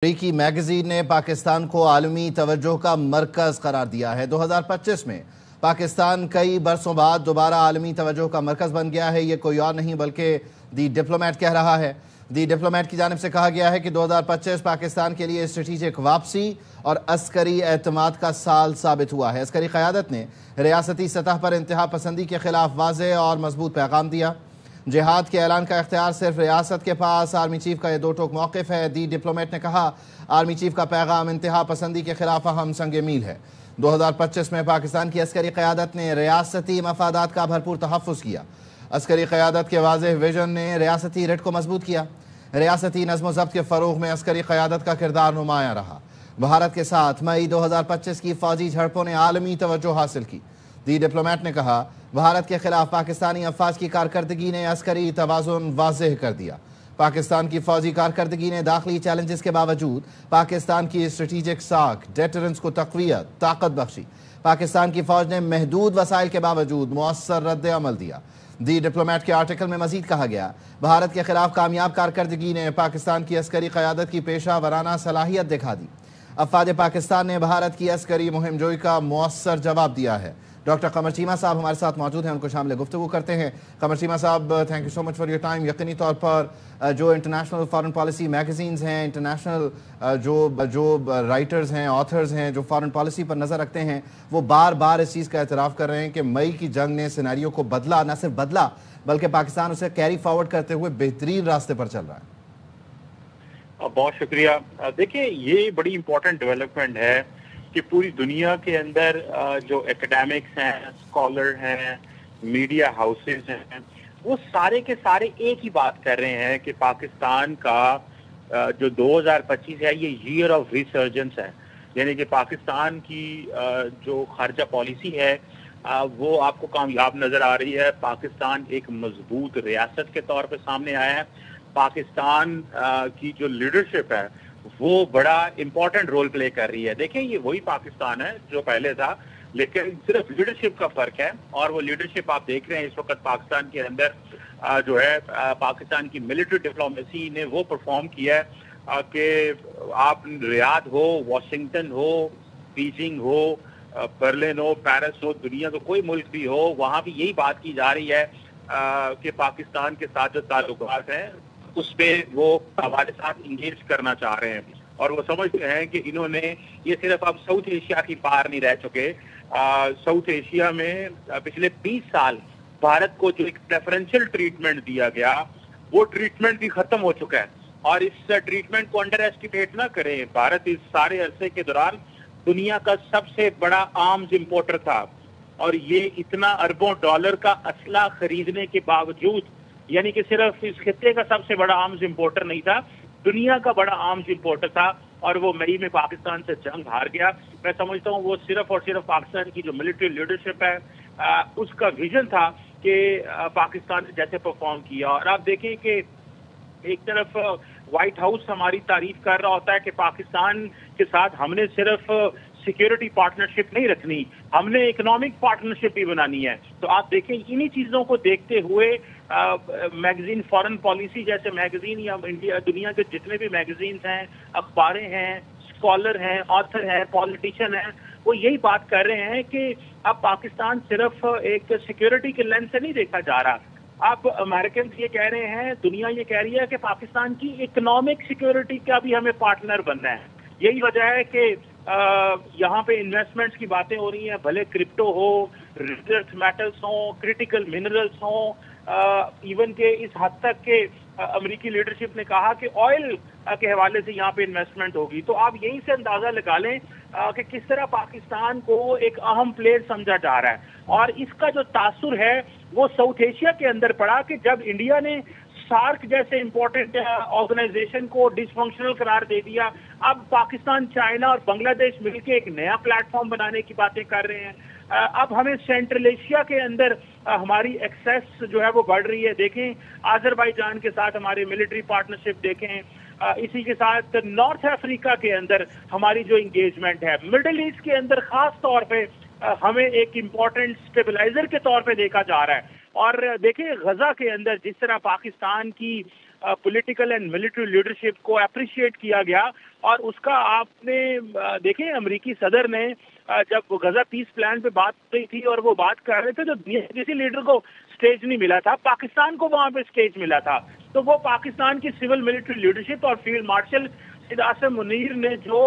امریکی میگزین نے پاکستان کو عالمی توجہ کا مرکز قرار دیا ہے۔ 2025 میں پاکستان کئی برسوں بعد دوبارہ عالمی توجہ کا مرکز بن گیا ہے۔ یہ کوئی اور نہیں بلکہ دی ڈپلومیٹ کہہ رہا ہے۔ دی ڈپلومیٹ کی جانب سے کہا گیا ہے کہ 2025 پاکستان کے لیے اسٹریٹجک واپسی اور عسکری اعتماد کا سال ثابت ہوا ہے۔ عسکری قیادت نے ریاستی سطح پر انتہا پسندی کے خلاف واضح اور مضبوط پیغام دیا۔ جہاد کے اعلان کا اختیار صرف ریاست کے پاس، آرمی چیف کا یہ دو ٹوک موقف ہے۔ دی ڈپلومیٹ نے کہا آرمی چیف کا پیغام انتہا پسندی کے خلاف اہم سنگ میل ہے۔ 2025 میں پاکستان کی عسکری قیادت نے ریاستی مفادات کا بھرپور تحفظ کیا۔ عسکری قیادت کے واضح ویژن نے ریاستی ریٹ کو مضبوط کیا۔ ریاستی نظم و ضبط کے فروغ میں عسکری قیادت کا کردار نمایاں رہا۔ بھارت کے ساتھ مئی 2025 کی فوجی جھڑپوں نے عالمی توجہ حاصل کی۔ دی ڈپلومیٹ نے کہا بھارت کے خلاف پاکستانی افواج کی کارکردگی نے عسکری توازن واضح کر دیا۔ پاکستان کی فوجی کارکردگی نے داخلی چیلنجز کے باوجود پاکستان کی اسٹریٹجک ساکھ ڈیٹرنس کو تقویت طاقت بخشی۔ پاکستان کی فوج نے محدود وسائل کے باوجود مؤثر رد عمل دیا۔ دی ڈپلومیٹ کے آرٹیکل میں مزید کہا گیا بھارت کے خلاف کامیاب کارکردگی نے پاکستان کی عسکری قیادت کی پیشہ ورانہ صلاحیت دکھا دی۔ افواج پاکستان نے بھارت کی عسکری مہم جوئی کا مؤثر جواب دیا ہے۔ ڈاکٹر قمر چیمہ صاحب ہمارے ساتھ موجود ہیں، ان کو شامل گفتگو کرتے ہیں۔ قمر چیمہ صاحب، thank you so much for your time. یقینی طور پر جو انٹرنیشنل فارن پالیسی میگزینز ہیں، انٹرنیشنل جو رائٹرز ہیں، آتھرز ہیں، جو فارن پالیسی پر نظر رکھتے ہیں، وہ بار بار اس چیز کا اعتراف کر رہے ہیں کہ مئی کی جنگ نے سیناریو کو بدلا، نہ صرف بدلا بلکہ پاکستان اسے کیری فارورڈ کرتے ہوئے بہترین راستے پر چل رہا ہے۔ بہت شکریہ۔ دیکھیں، یہ بڑی امپورٹنٹ ڈیولپمنٹ ہے کہ پوری دنیا کے اندر جو ایکیڈیمکس ہیں، اسکالر ہیں، میڈیا ہاؤسز ہیں، وہ سارے کے سارے ایک ہی بات کر رہے ہیں کہ پاکستان کا جو 2025 ہے یہ ایئر آف ریسرجنس ہے۔ یعنی کہ پاکستان کی جو خارجہ پالیسی ہے وہ آپ کو کامیاب نظر آ رہی ہے۔ پاکستان ایک مضبوط ریاست کے طور پہ سامنے آیا ہے۔ پاکستان کی جو لیڈرشپ ہے وہ بڑا امپورٹنٹ رول پلے کر رہی ہے۔ دیکھیں، یہ وہی پاکستان ہے جو پہلے تھا، لیکن صرف لیڈرشپ کا فرق ہے، اور وہ لیڈرشپ آپ دیکھ رہے ہیں اس وقت پاکستان کے اندر جو ہے پاکستان کی ملٹری ڈپلومیسی نے وہ پرفارم کیا ہے کہ آپ ریاض ہو، واشنگٹن ہو، بیجنگ ہو، برلن ہو، پیرس ہو، دنیا کا کوئی ملک بھی ہو، وہاں بھی یہی بات کی جا رہی ہے کہ پاکستان کے ساتھ جو تعلقات ہیں اس پہ وہ ہمارے ساتھ انگیج کرنا چاہ رہے ہیں، اور وہ سمجھتے ہیں کہ انہوں نے یہ صرف اب ساؤتھ ایشیا کی پار نہیں رہ چکے۔ ساؤتھ ایشیا میں پچھلے 20 سال بھارت کو جو ایک پریفرنشل ٹریٹمنٹ دیا گیا وہ ٹریٹمنٹ بھی ختم ہو چکا ہے، اور اس ٹریٹمنٹ کو انڈر ایسٹیمیٹ نہ کریں۔ بھارت اس سارے عرصے کے دوران دنیا کا سب سے بڑا آرمز امپورٹر تھا، اور یہ اتنا اربوں ڈالر کا اسلحہ خریدنے کے باوجود، یعنی کہ صرف اس خطے کا سب سے بڑا آرمز امپورٹر نہیں تھا، دنیا کا بڑا آرمز امپورٹر تھا، اور وہ مئی میں پاکستان سے جنگ ہار گیا۔ میں سمجھتا ہوں وہ صرف اور صرف پاکستان کی جو ملٹری لیڈرشپ ہے اس کا ویژن تھا کہ پاکستان نے جیسے پرفارم کیا۔ اور آپ دیکھیں کہ ایک طرف وائٹ ہاؤس ہماری تعریف کر رہا ہوتا ہے کہ پاکستان کے ساتھ ہم نے صرف سیکیورٹی پارٹنرشپ نہیں رکھنی، ہم نے اکنامک پارٹنرشپ بھی بنانی ہے۔ تو آپ دیکھیں انہی چیزوں کو دیکھتے ہوئے میگزین فارن پالیسی جیسے میگزین یا دنیا کے جتنے بھی میگزینز ہیں، اخباریں ہیں، اسکالر ہیں، آتھر ہیں، پالیٹیشین ہیں، وہ یہی بات کر رہے ہیں کہ اب پاکستان صرف ایک سیکیورٹی کے لینس سے نہیں دیکھا جا رہا۔ اب امریکنز یہ کہہ رہے ہیں، دنیا یہ کہہ رہی ہے کہ پاکستان کی اکنامک سیکیورٹی کا بھی ہمیں پارٹنر بننا ہے۔ یہی وجہ ہے کہ یہاں پہ انویسٹمنٹس کی باتیں ہو رہی ہیں، بھلے کرپٹو ہو، ریئر میٹلز ہوں، کریٹیکل منرلز ہوں، ایون کہ اس حد تک کہ امریکی لیڈرشپ نے کہا کہ آئل کے حوالے سے یہاں پہ انویسٹمنٹ ہوگی۔ تو آپ یہیں سے اندازہ لگا لیں کہ کس طرح پاکستان کو ایک اہم پلیئر سمجھا جا رہا ہے، اور اس کا جو تاثر ہے وہ ساؤتھ ایشیا کے اندر پڑا کہ جب انڈیا نے سارک جیسے امپورٹنٹ آرگنائزیشن کو ڈس فنکشنل قرار دے دیا، اب پاکستان، چائنا اور بنگلہ دیش مل کے ایک نیا پلیٹ فارم بنانے کی باتیں کر رہے ہیں۔ اب ہمیں سینٹرل ایشیا کے اندر ہماری ایکسیس جو ہے وہ بڑھ رہی ہے۔ دیکھیں آذربائیجان کے ساتھ ہماری ملٹری پارٹنرشپ دیکھیں، اسی کے ساتھ نارتھ افریقہ کے اندر ہماری جو انگیجمنٹ ہے، مڈل ایسٹ کے اندر خاص طور پہ ہمیں ایک امپورٹنٹ سٹیبلائزر کے طور پہ دیکھا جا رہا ہے۔ اور دیکھیں غزہ کے اندر جس طرح پاکستان کی पॉलिटिकल एंड मिलिट्री लीडरशिप को अप्रिशिएट किया गया। और उसका आपने देखें, अमेरिकी सदर ने जब गजा पीस प्लान पे बात की थी और वो बात कर रहे थे, तो किसी लीडर को स्टेज नहीं मिला था, पाकिस्तान को वहां पे स्टेज मिला था। तो वो पाकिस्तान की सिविल मिलिट्री लीडरशिप और फील्ड मार्शल सैयद आसिम मुनीर ने जो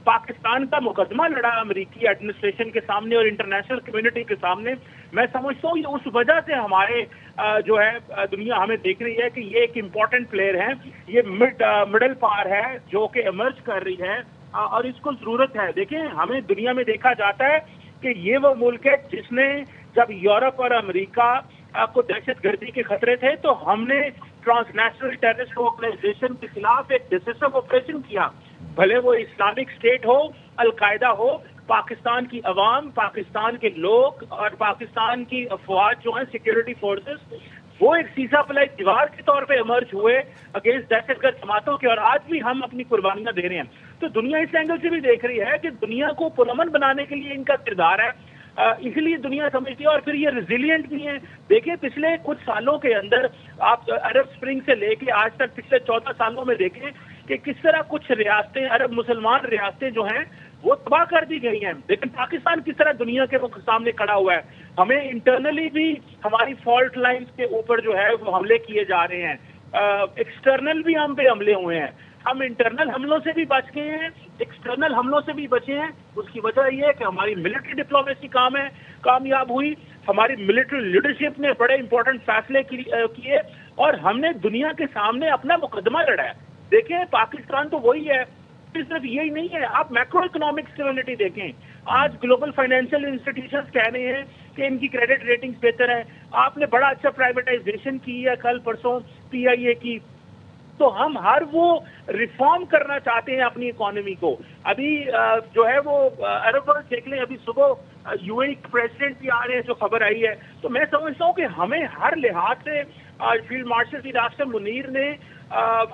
पाकिस्तान का मुकदमा लड़ा अमेरिकी एडमिनिस्ट्रेशन के सामने और इंटरनेशनल कम्युनिटी के सामने, मैं समझता हूँ उस वजह से हमारे जो है दुनिया हमें देख रही है कि ये एक इम्पोर्टेंट प्लेयर है, ये मिडल पावर है जो कि इमर्ज कर रही है और इसको जरूरत है। देखिए, हमें दुनिया में देखा जाता है कि ये वो मुल्क है जिसने, जब यूरोप और अमेरिका को दहशतगर्दी के खतरे थे, तो हमने ट्रांसनेशनल टेररिस्ट ऑर्गेनाइजेशन के खिलाफ एक डिसिसिव ऑपरेशन किया। भले वो इस्लामिक स्टेट हो, अलकायदा हो, पाकिस्तान की अवाम, पाकिस्तान के लोग और पाकिस्तान की अफवाज जो है सिक्योरिटी फोर्सेस, वो एक सीसा फलाई दीवार के तौर पे इमर्ज हुए अगेंस्ट दहशतगर्द जमातों के, और आज भी हम अपनी कुर्बानियां दे रहे हैं। तो दुनिया इस एंगल से भी देख रही है कि दुनिया को पुरअमन बनाने के लिए इनका किरदार है, इसलिए दुनिया समझती है। और फिर ये रेजिलिएंट भी है। देखिए, पिछले कुछ सालों के अंदर आप अरब स्प्रिंग से लेके आज तक पिछले 14 सालों में देखें कि किस तरह कुछ रियासतें, अरब मुसलमान रियासतें जो हैं वो तबाह कर दी गई हैं, लेकिन पाकिस्तान किस तरह दुनिया के सामने खड़ा हुआ है। हमें इंटरनली भी हमारी फॉल्ट लाइंस के ऊपर जो है वो हमले किए जा रहे हैं, एक्सटर्नल भी हम पे हमले हुए हैं। हम इंटरनल हमलों से भी बच गए हैं, एक्सटर्नल हमलों से भी बचे हैं। उसकी वजह यह है कि हमारी मिलिट्री डिप्लोमेसी कामयाब हुई, हमारी मिलिट्री लीडरशिप ने बड़े इंपॉर्टेंट फैसले किए और हमने दुनिया के सामने अपना मुकदमा लड़ा है। देखिए, पाकिस्तान तो वही है, सिर्फ यही नहीं है। आप मैक्रो इकोनॉमिक स्टेबिलिटी देखें, आज ग्लोबल फाइनेंशियल इंस्टीट्यूशंस कह रहे हैं कि इनकी क्रेडिट रेटिंग्स बेहतर है। आपने बड़ा अच्छा प्राइवेटाइजेशन की है कल परसों पीआईए की। तो हम हर वो रिफॉर्म करना चाहते हैं अपनी इकोनॉमी को। अभी जो है वो अरब वर्ल्ड देख लें, अभी सुबह यूएई प्रेसिडेंट भी आ रहे हैं, जो खबर आई है। तो मैं समझता हूँ कि हमें हर लिहाज से फील्ड मार्शल सैयद आसिम मुनीर ने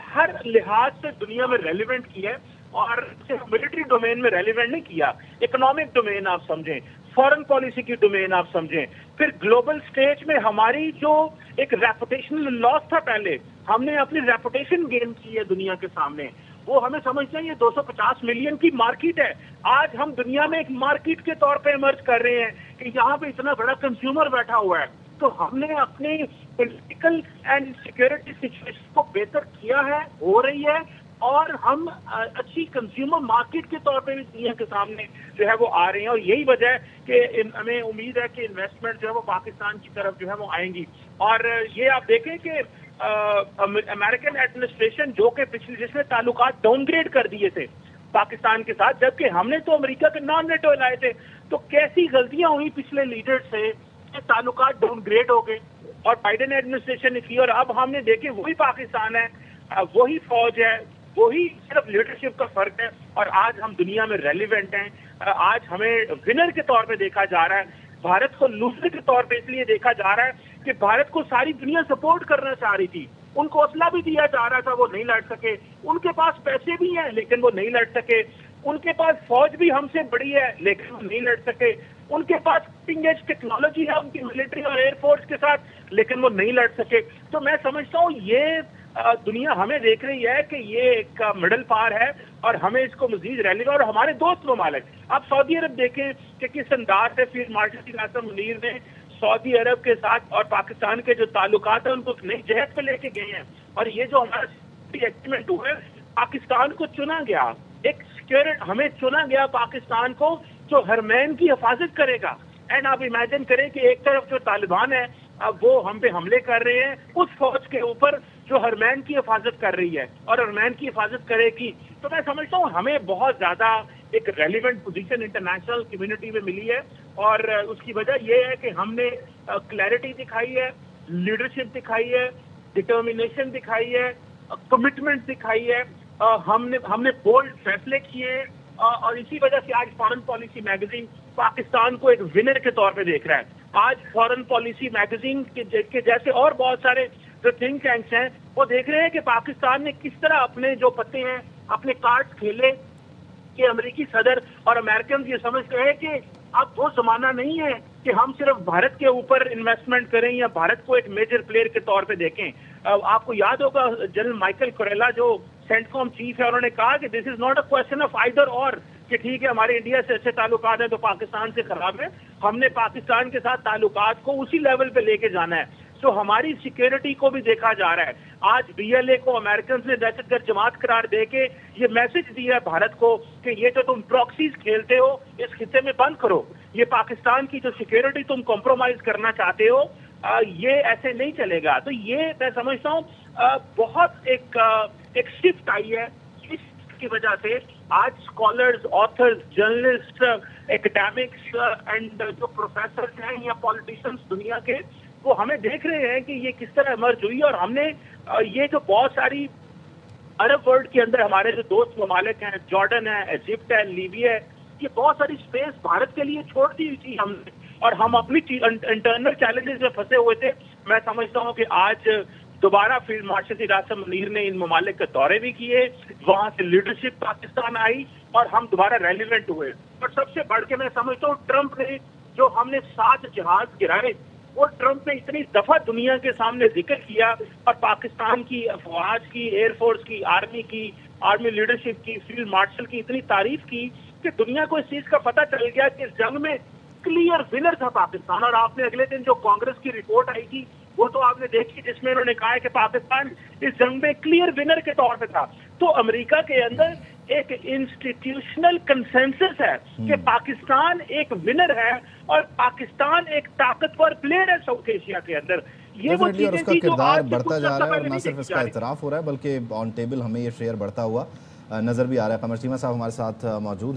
हर लिहाज से दुनिया में रेलिवेंट किया है, और सिर्फ मिलिट्री डोमेन में रेलिवेंट नहीं किया, इकोनॉमिक डोमेन आप समझें, फॉरेन पॉलिसी की डोमेन आप समझें, फिर ग्लोबल स्टेज में हमारी जो एक रेपुटेशनल लॉस था, पहले हमने अपनी रेपुटेशन गेन की है दुनिया के सामने। वो हमें समझते हैं ये 250 मिलियन की मार्केट है। आज हम दुनिया में एक मार्केट के तौर पे इमर्ज कर रहे हैं कि यहाँ पे इतना बड़ा कंज्यूमर बैठा हुआ है। तो हमने अपनी पॉलिटिकल एंड सिक्योरिटी सिचुएशन को बेहतर किया है, हो रही है, और हम अच्छी कंज्यूमर मार्केट के तौर पे भी दुनिया के सामने जो है वो आ रहे हैं। और यही वजह है कि हमें उम्मीद है कि इन्वेस्टमेंट जो है वो पाकिस्तान की तरफ जो है वो आएंगी। और ये आप देखें कि अमेरिकन एडमिनिस्ट्रेशन जो कि जिसने ताल्लुकात डाउनग्रेड कर दिए थे पाकिस्तान के साथ, जबकि हमने तो अमेरिका के नॉन नेटो लाए थे, तो कैसी गलतियां हुई पिछले लीडर से कि ताल्लुकात डाउनग्रेड हो गए और बाइडेन एडमिनिस्ट्रेशन ने की। और अब हमने देखे वही पाकिस्तान है, वही फौज है, वही सिर्फ लीडरशिप का फर्क है, और आज हम दुनिया में रेलिवेंट हैं। आज हमें विनर के तौर पे देखा जा रहा है, भारत को लूजर के तौर पे इसलिए देखा जा रहा है कि भारत को सारी दुनिया सपोर्ट करना चाह रही थी, उनको हौसला भी दिया जा रहा था, वो नहीं लड़ सके। उनके पास पैसे भी हैं लेकिन वो नहीं लड़ सके, उनके पास फौज भी हमसे बड़ी है लेकिन वो नहीं लड़ सके, उनके पास कटिंग एज टेक्नोलॉजी है उनकी मिलिट्री और एयरफोर्स के साथ, लेकिन वो नहीं लड़ सके। तो मैं समझता हूँ ये दुनिया हमें देख रही है कि ये एक मिडल पावर है और हमें इसको मजीद रेलिवेंट, और हमारे दोस्त ममालिक, आप सऊदी अरब देखें कि किस अंदाज से फील्ड मार्शल सैयद आसिम मुनीर ने सऊदी अरब के साथ और पाकिस्तान के जो ताल्लुकात है उनको नई जहत पे लेके गए हैं। और ये जो हमारा एग्रीमेंट हुआ है, पाकिस्तान को चुना गया, एक सिक्योरिटी हमें चुना गया पाकिस्तान को जो हरमैन की हिफाजत करेगा। एंड आप इमेजिन करें कि एक तरफ जो तालिबान है अब वो हम पे हमले कर रहे हैं उस फौज के ऊपर जो हरमैन की हिफाजत कर रही है और हरमैन की हिफाजत करेगी। तो मैं समझता हूँ हमें बहुत ज्यादा एक रेलिवेंट पोजीशन इंटरनेशनल कम्युनिटी में मिली है, और उसकी वजह यह है कि हमने क्लैरिटी दिखाई है, लीडरशिप दिखाई है, डिटर्मिनेशन दिखाई है, कमिटमेंट दिखाई है, हमने बोल्ड फैसले किए, और इसी वजह से आज फॉरेन पॉलिसी मैगजीन पाकिस्तान को एक विनर के तौर पे देख रहा है। आज फॉरेन पॉलिसी मैगजीन के जैसे और बहुत सारे जो थिंक टैंक्स हैं वो देख रहे हैं कि पाकिस्तान ने किस तरह अपने जो पत्ते हैं, अपने कार्ड्स खेले, कि अमेरिकी सदर और अमेरिकन ये समझते हैं कि अब वो जमाना नहीं है कि हम सिर्फ भारत के ऊपर इन्वेस्टमेंट करें या भारत को एक मेजर प्लेयर के तौर पे देखें। आपको याद होगा जनरल माइकल कोरेला जो सेंटकॉम चीफ है, उन्होंने कहा कि this is not a question of either और, कि ठीक है हमारे इंडिया से अच्छे ताल्लुकात हैं तो पाकिस्तान से खराब है, हमने पाकिस्तान के साथ ताल्लुकात को उसी लेवल पे लेके जाना है। तो हमारी सिक्योरिटी को भी देखा जा रहा है। आज बीएलए को अमेरिकन ने दहशतगर्द जमात करार दे के ये मैसेज दिया है भारत को कि ये जो तुम प्रॉक्सीज खेलते हो इस खिते में बंद करो, ये पाकिस्तान की जो सिक्योरिटी तुम कॉम्प्रोमाइज करना चाहते हो ये ऐसे नहीं चलेगा। तो ये मैं समझता हूँ बहुत एक शिफ्ट आई है। की वजह से आज scholars, authors, journalist, academics and जो प्रोफेसर्स हैं या पॉलिटिशियंस दुनिया के, वो हमें देख रहे हैं कि ये किस तरह इमर्ज हुई। और हमने ये जो बहुत सारी अरब वर्ल्ड के अंदर हमारे जो दोस्त ममालिक हैं, जॉर्डन है, इजिप्ट है, लीबिया है, ये बहुत सारी स्पेस भारत के लिए छोड़ दी हुई थी हमने, और हम अपनी इंटरनल चैलेंजेस में फंसे हुए थे। मैं समझता हूँ कि आज दोबारा फील्ड मार्शल रासम मुनीर ने इन ममालिक के दौरे भी किए, वहां से लीडरशिप पाकिस्तान आई और हम दोबारा रेलिवेंट हुए। और सबसे बढ़ के मैं समझता हूँ ट्रंप ने जो हमने 7 जहाज गिराए, वो ट्रंप ने इतनी दफा दुनिया के सामने जिक्र किया और पाकिस्तान की अफवाज की, एयरफोर्स की, आर्मी लीडरशिप की, फील्ड मार्शल की इतनी तारीफ की कि दुनिया को इस चीज का पता चल गया कि इस जंग में क्लियर विनर था पाकिस्तान। और आपने अगले दिन जो कांग्रेस की रिपोर्ट आई थी वो तो आपने देखी, जिसमें उन्होंने कहा है कि पाकिस्तान इस जंग में क्लियर विनर के तौर पे था। तो अमेरिका के अंदर एक इंस्टीट्यूशनल कंसेंसस है कि पाकिस्तान एक विनर है और पाकिस्तान एक ताकतवर प्लेयर है साउथ एशिया के अंदर। ये वो चीजें उसका किरदार बढ़ता जा रहा है और न सिर्फ इसका इतराफ हो रहा है बल्कि ऑन टेबल हमें ये शेयर बढ़ता हुआ नजर भी आ रहा है। कमर चीमा साहब हमारे साथ मौजूद